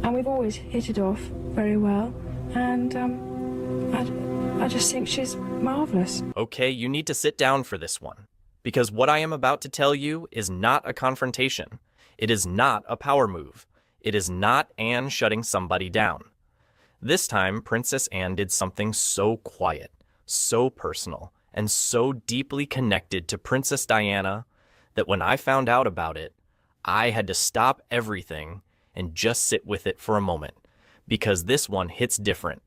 and we've always hit it off very well, and I just think she's marvellous. Okay, you need to sit down for this one, because what I am about to tell you is not a confrontation. It is not a power move. It is not Anne shutting somebody down. This time, Princess Anne did something so quiet, so personal, and so deeply connected to Princess Diana that when I found out about it, I had to stop everything and just sit with it for a moment, because this one hits different.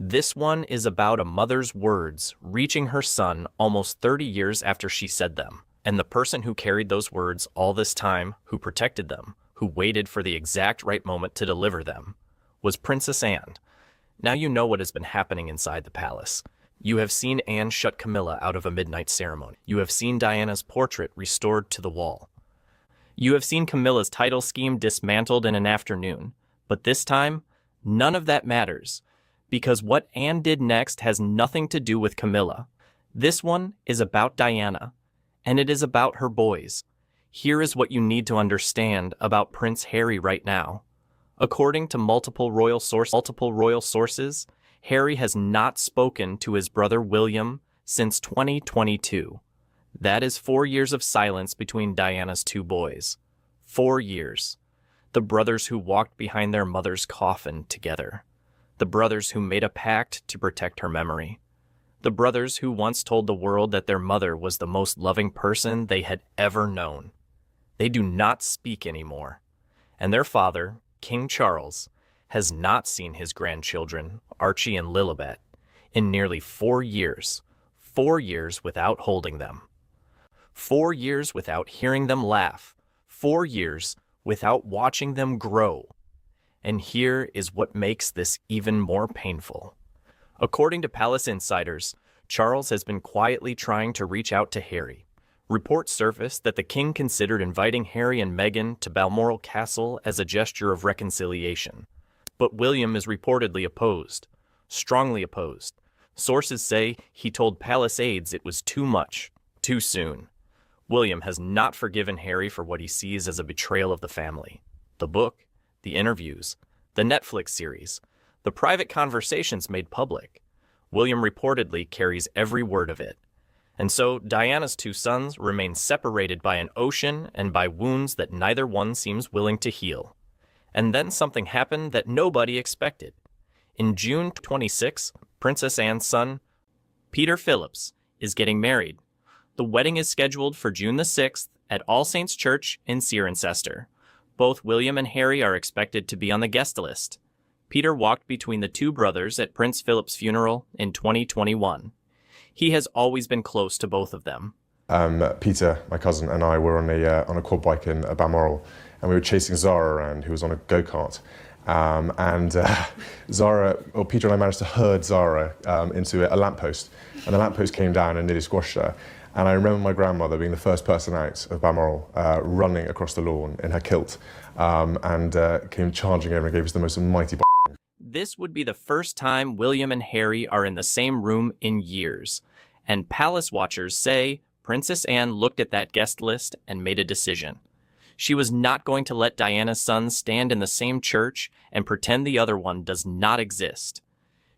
This one is about a mother's words reaching her son almost 30 years after she said them, and the person who carried those words all this time, who protected them, who waited for the exact right moment to deliver them, was Princess Anne. Now you know what has been happening inside the palace. You have seen Anne shut Camilla out of a midnight ceremony. You have seen Diana's portrait restored to the wall. You have seen Camilla's title scheme dismantled in an afternoon. But this time, none of that matters, because what Anne did next has nothing to do with Camilla. This one is about Diana, and it is about her boys. Here is what you need to understand about Prince Harry right now. According to multiple royal sources, Harry has not spoken to his brother William since 2022. That is 4 years of silence between Diana's two boys. 4 years. The brothers who walked behind their mother's coffin together. The brothers who made a pact to protect her memory. The brothers who once told the world that their mother was the most loving person they had ever known. They do not speak anymore. And their father, King Charles, has not seen his grandchildren, Archie and Lilibet, in nearly 4 years. 4 years without holding them. 4 years without hearing them laugh. 4 years without watching them grow. And here is what makes this even more painful. According to palace insiders, Charles has been quietly trying to reach out to Harry. Reports surfaced that the king considered inviting Harry and Meghan to Balmoral Castle as a gesture of reconciliation. But William is reportedly opposed, strongly opposed. Sources say he told palace aides it was too much, too soon. William has not forgiven Harry for what he sees as a betrayal of the family. The book, the interviews, the Netflix series, the private conversations made public. William reportedly carries every word of it. And so Diana's two sons remain separated by an ocean and by wounds that neither one seems willing to heal. And then something happened that nobody expected. In June 26, Princess Anne's son, Peter Phillips, is getting married. The wedding is scheduled for June the 6th at All Saints Church in Cirencester. Both William and Harry are expected to be on the guest list. Peter walked between the two brothers at Prince Philip's funeral in 2021. He has always been close to both of them. Peter, my cousin, and I were on a quad bike in Balmoral, and we were chasing Zara around, who was on a go-kart. Peter and I managed to herd Zara into a lamppost, and the lamppost came down and nearly squashed her. And I remember my grandmother being the first person out of Balmoral, running across the lawn in her kilt, and came charging over and gave us the most mighty This would be the first time William and Harry are in the same room in years. And palace watchers say Princess Anne looked at that guest list and made a decision. She was not going to let Diana's sons stand in the same church and pretend the other one does not exist.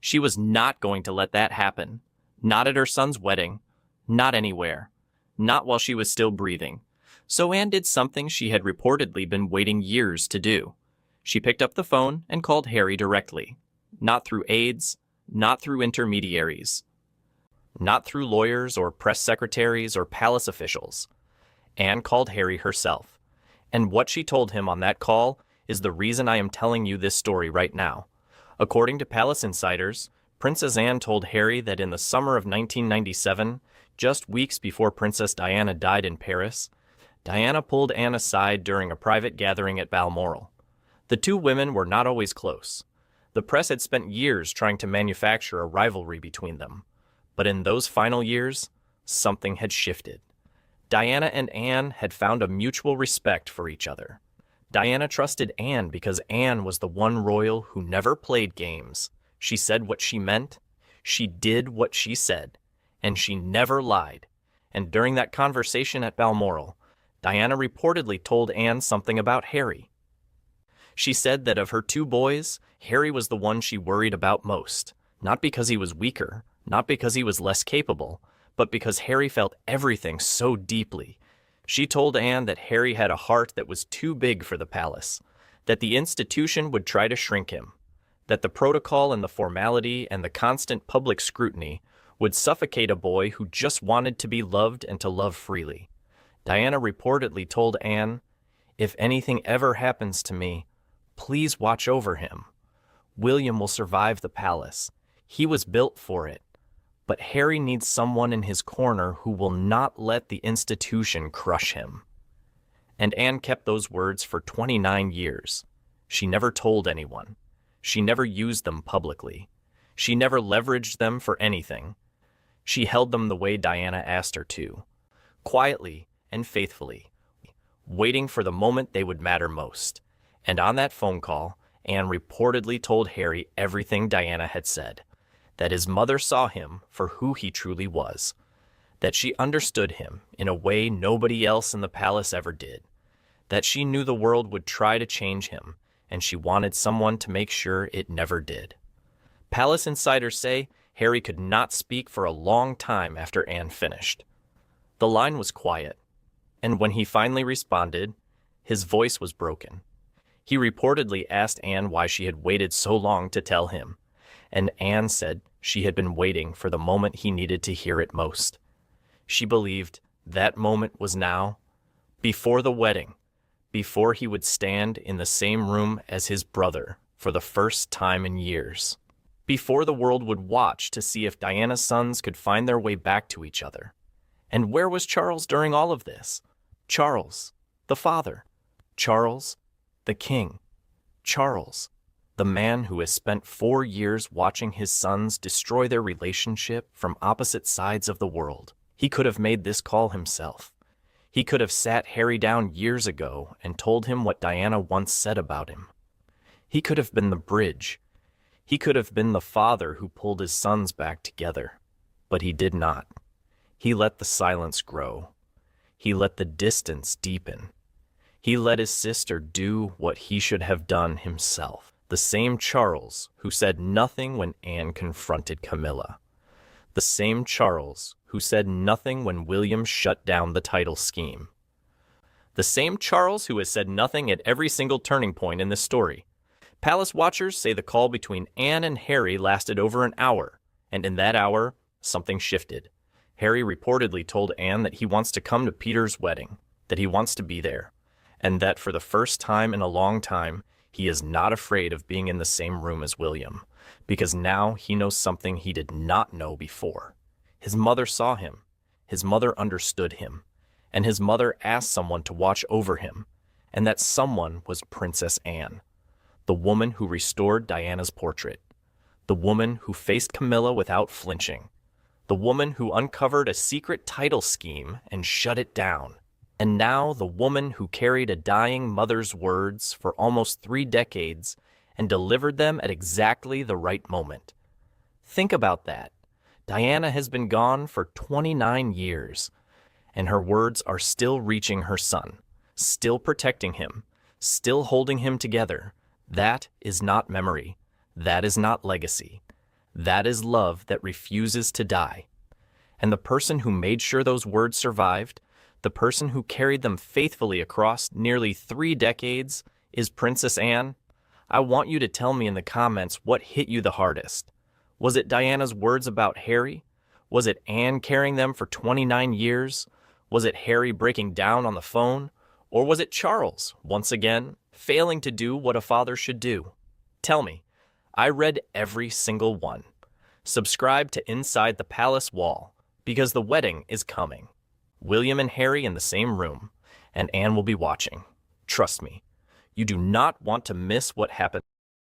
She was not going to let that happen. Not at her son's wedding. Not anywhere. Not while she was still breathing. So Anne did something she had reportedly been waiting years to do. She picked up the phone and called Harry directly. Not through aides, not through intermediaries. Not through lawyers or press secretaries or palace officials. Anne called Harry herself. And what she told him on that call is the reason I am telling you this story right now. According to palace insiders, Princess Anne told Harry that in the summer of 1997, just weeks before Princess Diana died in Paris, Diana pulled Anne aside during a private gathering at Balmoral. The two women were not always close. The press had spent years trying to manufacture a rivalry between them. But in those final years, something had shifted. Diana and Anne had found a mutual respect for each other. Diana trusted Anne because Anne was the one royal who never played games. She said what she meant, she did what she said, and she never lied. And during that conversation at Balmoral, Diana reportedly told Anne something about Harry. She said that of her two boys, Harry was the one she worried about most, not because he was weaker, not because he was less capable, but because Harry felt everything so deeply. She told Anne that Harry had a heart that was too big for the palace, that the institution would try to shrink him, that the protocol and the formality and the constant public scrutiny would suffocate a boy who just wanted to be loved and to love freely. Diana reportedly told Anne, "If anything ever happens to me, please watch over him. William will survive the palace. He was built for it. But Harry needs someone in his corner who will not let the institution crush him." And Anne kept those words for 29 years. She never told anyone. She never used them publicly. She never leveraged them for anything. She held them the way Diana asked her to, quietly and faithfully, waiting for the moment they would matter most. And on that phone call, Anne reportedly told Harry everything Diana had said, that his mother saw him for who he truly was, that she understood him in a way nobody else in the palace ever did, that she knew the world would try to change him, and she wanted someone to make sure it never did. Palace insiders say Harry could not speak for a long time after Anne finished. The line was quiet, and when he finally responded, his voice was broken. He reportedly asked Anne why she had waited so long to tell him, and Anne said she had been waiting for the moment he needed to hear it most. She believed that moment was now, before the wedding, before he would stand in the same room as his brother for the first time in years, before the world would watch to see if Diana's sons could find their way back to each other. And where was Charles during all of this? Charles, the father. Charles, the king. Charles, the man who has spent 4 years watching his sons destroy their relationship from opposite sides of the world. He could have made this call himself. He could have sat Harry down years ago and told him what Diana once said about him. He could have been the bridge. He could have been the father who pulled his sons back together. But he did not. He let the silence grow. He let the distance deepen. He let his sister do what he should have done himself. The same Charles who said nothing when Anne confronted Camilla. The same Charles who said nothing when William shut down the title scheme. The same Charles who has said nothing at every single turning point in this story. Palace watchers say the call between Anne and Harry lasted over an hour, and in that hour, something shifted. Harry reportedly told Anne that he wants to come to Peter's wedding, that he wants to be there, and that for the first time in a long time, he is not afraid of being in the same room as William, because now he knows something he did not know before. His mother saw him, his mother understood him, and his mother asked someone to watch over him, and that someone was Princess Anne, the woman who restored Diana's portrait, the woman who faced Camilla without flinching, the woman who uncovered a secret title scheme and shut it down, and now the woman who carried a dying mother's words for almost 3 decades and delivered them at exactly the right moment. Think about that. Diana has been gone for 29 years, and her words are still reaching her son, still protecting him, still holding him together. That is not memory. That is not legacy. That is love that refuses to die. And the person who made sure those words survived, the person who carried them faithfully across nearly 3 decades, is Princess Anne. I want you to tell me in the comments what hit you the hardest. Was it Diana's words about Harry? Was it Anne carrying them for 29 years? Was it Harry breaking down on the phone? Or was it Charles, once again, failing to do what a father should do? Tell me. I read every single one. Subscribe to Inside the Palace Wall, because the wedding is coming. William and Harry in the same room, and Anne will be watching. Trust me, you do not want to miss what happens.